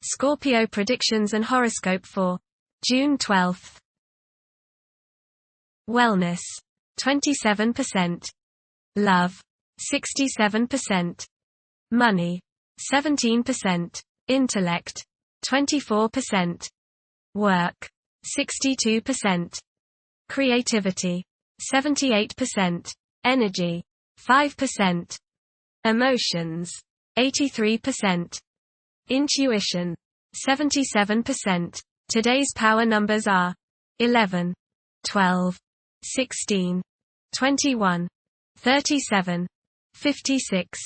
Scorpio predictions and horoscope for June 12th. Wellness, 27%. Love, 67%. Money, 17%. Intellect, 24%. Work, 62%. Creativity, 78%. Energy, 5%. Emotions, 83%. Intuition, 77%. Today's power numbers are 11, 12, 16, 21, 37, 56.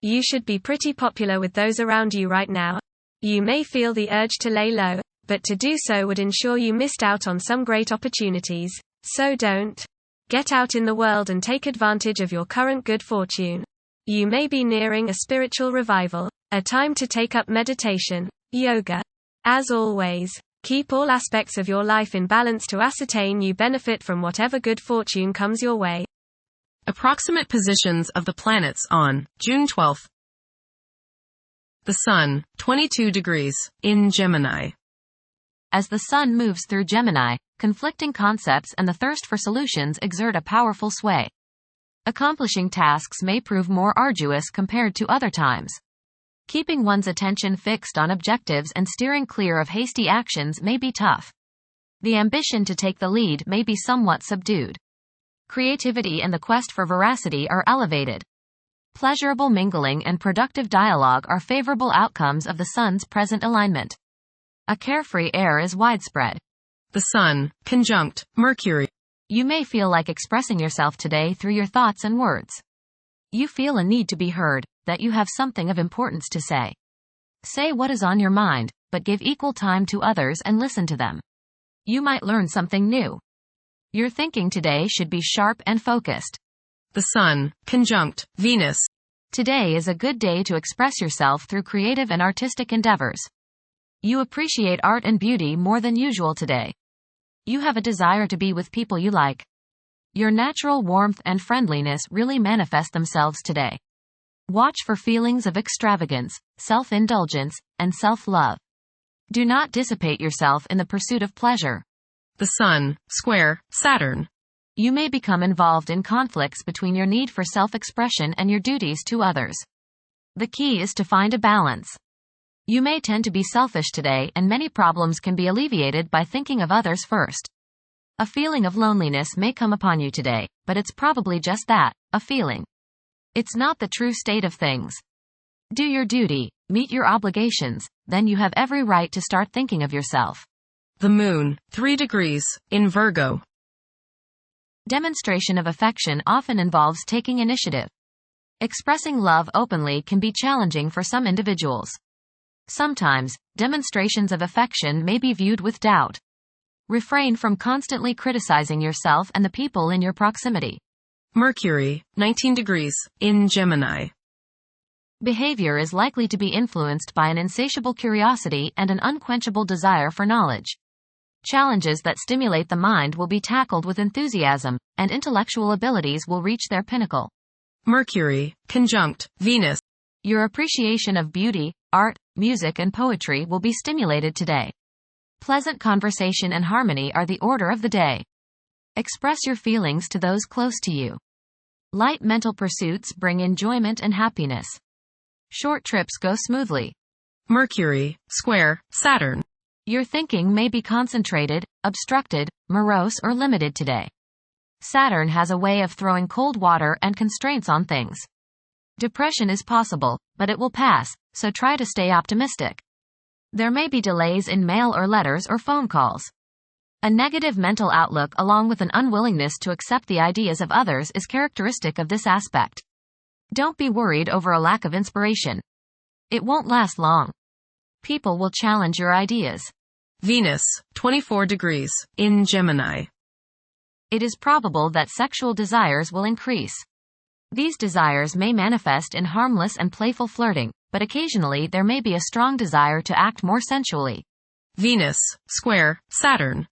You should be pretty popular with those around you right now. You may feel the urge to lay low, but to do so would ensure you missed out on some great opportunities, so don't. Get out in the world and take advantage of your current good fortune. You may be nearing a spiritual revival, a time to take up meditation, yoga. As always, keep all aspects of your life in balance to ascertain you benefit from whatever good fortune comes your way. Approximate positions of the planets on June 12th. The Sun, 22 degrees, in Gemini. As the Sun moves through Gemini, conflicting concepts and the thirst for solutions exert a powerful sway. Accomplishing tasks may prove more arduous compared to other times. Keeping one's attention fixed on objectives and steering clear of hasty actions may be tough. The ambition to take the lead may be somewhat subdued. Creativity and the quest for veracity are elevated. Pleasurable mingling and productive dialogue are favorable outcomes of the Sun's present alignment. A carefree air is widespread. The Sun, conjunct Mercury. You may feel like expressing yourself today through your thoughts and words. You feel a need to be heard, that you have something of importance to say. Say what is on your mind, but give equal time to others and listen to them. You might learn something new. Your thinking today should be sharp and focused. The Sun, conjunct Venus. Today is a good day to express yourself through creative and artistic endeavors. You appreciate art and beauty more than usual today. You have a desire to be with people you like. Your natural warmth and friendliness really manifest themselves today. Watch for feelings of extravagance, self-indulgence, and self-love. Do not dissipate yourself in the pursuit of pleasure. The Sun, square Saturn. You may become involved in conflicts between your need for self-expression and your duties to others. The key is to find a balance. You may tend to be selfish today, and many problems can be alleviated by thinking of others first. A feeling of loneliness may come upon you today, but it's probably just that, a feeling. It's not the true state of things. Do your duty, meet your obligations, then you have every right to start thinking of yourself. The Moon, 3 degrees, in Virgo. Demonstration of affection often involves taking initiative. Expressing love openly can be challenging for some individuals. Sometimes, demonstrations of affection may be viewed with doubt. Refrain from constantly criticizing yourself and the people in your proximity. Mercury, 19 degrees, in Gemini. Behavior is likely to be influenced by an insatiable curiosity and an unquenchable desire for knowledge. Challenges that stimulate the mind will be tackled with enthusiasm, and intellectual abilities will reach their pinnacle. Mercury, conjunct Venus. Your appreciation of beauty, art, music and poetry will be stimulated today. Pleasant conversation and harmony are the order of the day. Express your feelings to those close to you. Light mental pursuits bring enjoyment and happiness. Short trips go smoothly. Mercury, square Saturn. Your thinking may be concentrated, obstructed, morose or limited today. Saturn has a way of throwing cold water and constraints on things. Depression is possible, but it will pass, so try to stay optimistic. There may be delays in mail or letters or phone calls. A negative mental outlook along with an unwillingness to accept the ideas of others is characteristic of this aspect. Don't be worried over a lack of inspiration. It won't last long. People will challenge your ideas. Venus, 24 degrees, in Gemini. It is probable that sexual desires will increase. These desires may manifest in harmless and playful flirting, but occasionally there may be a strong desire to act more sensually. Venus, square Saturn.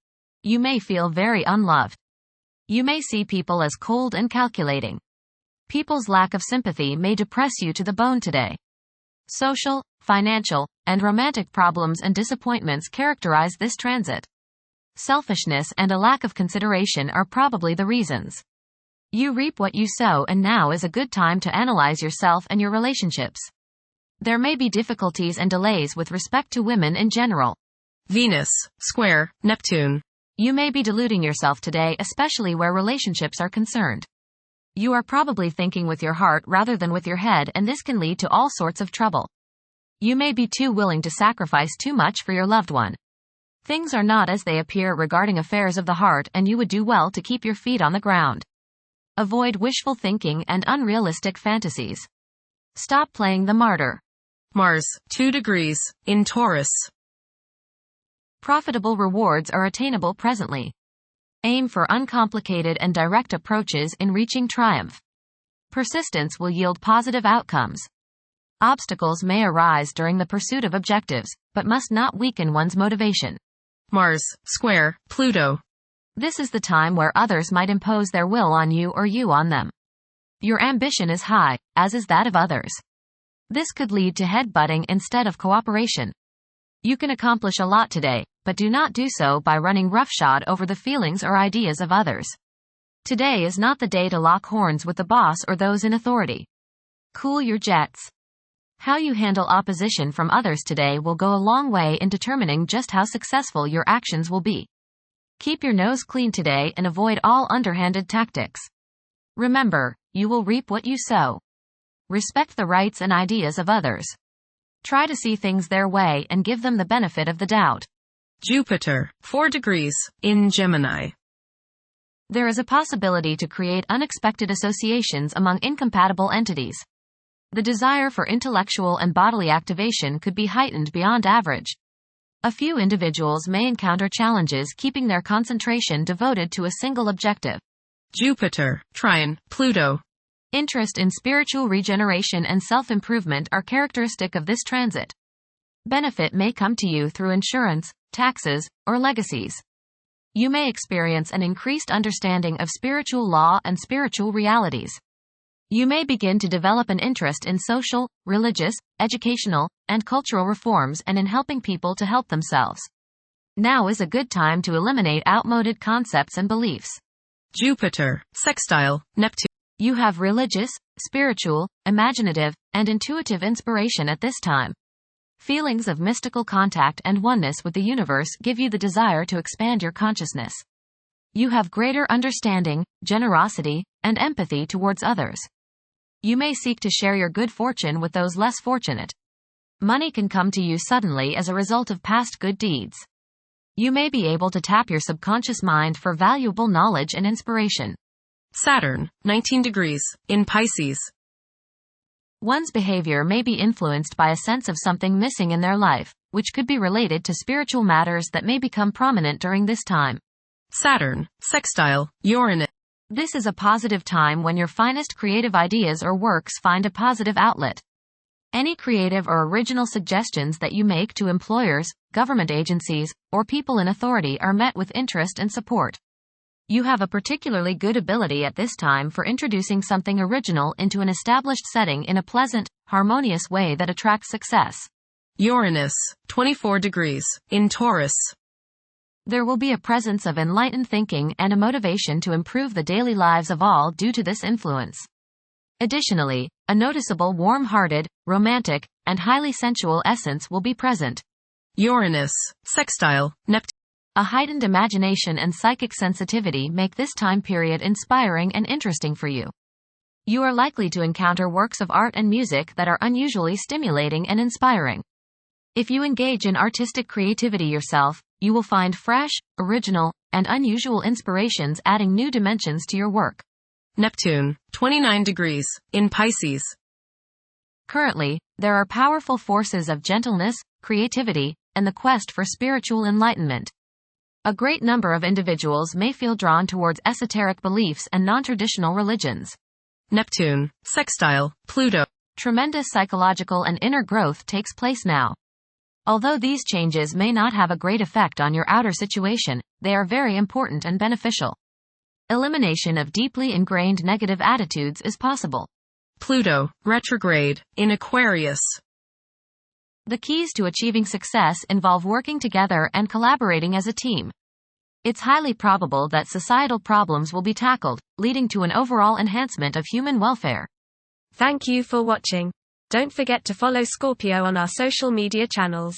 You may feel very unloved. You may see people as cold and calculating. People's lack of sympathy may depress you to the bone today. Social, financial, and romantic problems and disappointments characterize this transit. Selfishness and a lack of consideration are probably the reasons. You reap what you sow, and now is a good time to analyze yourself and your relationships. There may be difficulties and delays with respect to women in general. Venus, square, Neptune. You may be deluding yourself today, especially where relationships are concerned. You are probably thinking with your heart rather than with your head, and this can lead to all sorts of trouble. You may be too willing to sacrifice too much for your loved one. Things are not as they appear regarding affairs of the heart, and you would do well to keep your feet on the ground. Avoid wishful thinking and unrealistic fantasies. Stop playing the martyr. Mars, 2 degrees, in Taurus. Profitable rewards are attainable presently. Aim for uncomplicated and direct approaches in reaching triumph. Persistence will yield positive outcomes. Obstacles may arise during the pursuit of objectives, but must not weaken one's motivation. Mars, square, Pluto. This is the time where others might impose their will on you or you on them. Your ambition is high, as is that of others. This could lead to head-butting instead of cooperation. You can accomplish a lot today, but do not do so by running roughshod over the feelings or ideas of others. Today is not the day to lock horns with the boss or those in authority. Cool your jets. How you handle opposition from others today will go a long way in determining just how successful your actions will be. Keep your nose clean today and avoid all underhanded tactics. Remember, you will reap what you sow. Respect the rights and ideas of others. Try to see things their way and give them the benefit of the doubt. Jupiter, 4 degrees, in Gemini. There is a possibility to create unexpected associations among incompatible entities. The desire for intellectual and bodily activation could be heightened beyond average. A few individuals may encounter challenges keeping their concentration devoted to a single objective. Jupiter, trine, Pluto. Interest in spiritual regeneration and self-improvement are characteristic of this transit. Benefit may come to you through insurance, taxes, or legacies. You may experience an increased understanding of spiritual law and spiritual realities. You may begin to develop an interest in social, religious, educational, and cultural reforms and in helping people to help themselves. Now is a good time to eliminate outmoded concepts and beliefs. Jupiter, sextile, Neptune. You have religious, spiritual, imaginative, and intuitive inspiration at this time. Feelings of mystical contact and oneness with the universe give you the desire to expand your consciousness. You have greater understanding, generosity, and empathy towards others. You may seek to share your good fortune with those less fortunate. Money can come to you suddenly as a result of past good deeds. You may be able to tap your subconscious mind for valuable knowledge and inspiration. Saturn, 19 degrees, in Pisces. One's behavior may be influenced by a sense of something missing in their life, which could be related to spiritual matters that may become prominent during this time. Saturn, sextile, Uranus. This is a positive time when your finest creative ideas or works find a positive outlet. Any creative or original suggestions that you make to employers, government agencies, or people in authority are met with interest and support. You have a particularly good ability at this time for introducing something original into an established setting in a pleasant, harmonious way that attracts success. Uranus, 24 degrees, in Taurus. There will be a presence of enlightened thinking and a motivation to improve the daily lives of all due to this influence. Additionally, a noticeable warm-hearted, romantic, and highly sensual essence will be present. Uranus, sextile, Neptune. A heightened imagination and psychic sensitivity make this time period inspiring and interesting for you. You are likely to encounter works of art and music that are unusually stimulating and inspiring. If you engage in artistic creativity yourself, you will find fresh, original, and unusual inspirations adding new dimensions to your work. Neptune, 29 degrees, in Pisces. Currently, there are powerful forces of gentleness, creativity, and the quest for spiritual enlightenment. A great number of individuals may feel drawn towards esoteric beliefs and non-traditional religions. Neptune, sextile, Pluto. Tremendous psychological and inner growth takes place now. Although these changes may not have a great effect on your outer situation, they are very important and beneficial. Elimination of deeply ingrained negative attitudes is possible. Pluto, retrograde, in Aquarius. The keys to achieving success involve working together and collaborating as a team. It's highly probable that societal problems will be tackled, leading to an overall enhancement of human welfare. Thank you for watching. Don't forget to follow Scorpio on our social media channels.